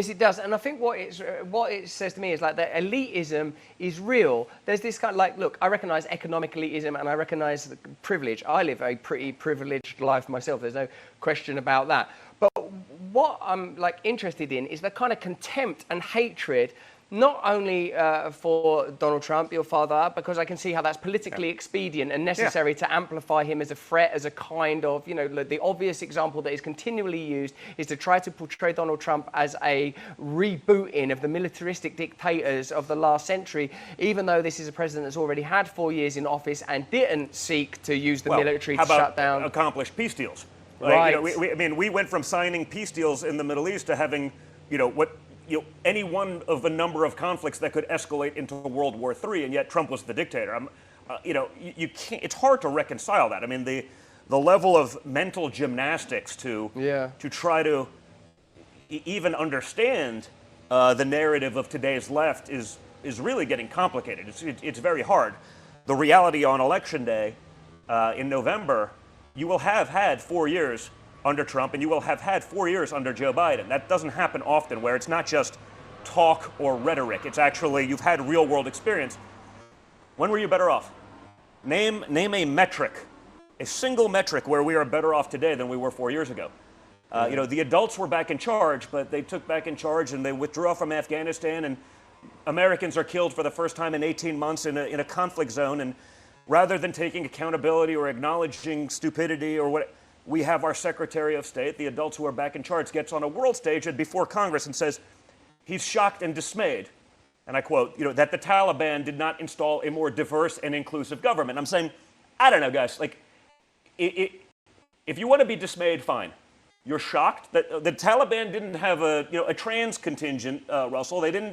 Yes, it does, and I think what it says to me is like that elitism is real. There's this kind of like, look, I recognise economic elitism and I recognise privilege. I live a pretty privileged life myself. There's no question about that. But what I'm like interested in is the kind of contempt and hatred, not only for Donald Trump, your father, because I can see how that's politically expedient and necessary to amplify him as a threat, as a kind of, the obvious example that is continually used is to try to portray Donald Trump as a rebooting of the militaristic dictators of the last century, even though this is a president that's already had 4 years in office and didn't seek to use the military to shut down. Accomplished peace deals. Right. We went from signing peace deals in the Middle East to having, any one of a number of conflicts that could escalate into World War III, and yet Trump was the dictator. You can't. It's hard to reconcile that. I mean, the level of mental gymnastics to try to even understand the narrative of today's left is really getting complicated. It's very hard. The reality on Election Day in November, you will have had 4 years under Trump, and you will have had 4 years under Joe Biden. That doesn't happen often, where it's not just talk or rhetoric. It's actually, you've had real-world experience. When were you better off? Name a metric, a single metric where we are better off today than we were 4 years ago. The adults were back in charge, but they took back in charge and they withdrew from Afghanistan, and Americans are killed for the first time in 18 months in a conflict zone. And rather than taking accountability or acknowledging stupidity or what, we have our Secretary of State, the adults who are back in charge, gets on a world stage and before Congress and says he's shocked and dismayed, and I quote, that the Taliban did not install a more diverse and inclusive government. I'm saying, I don't know, guys. Like, if you want to be dismayed, fine. You're shocked that the Taliban didn't have a trans contingent, Russell. They didn't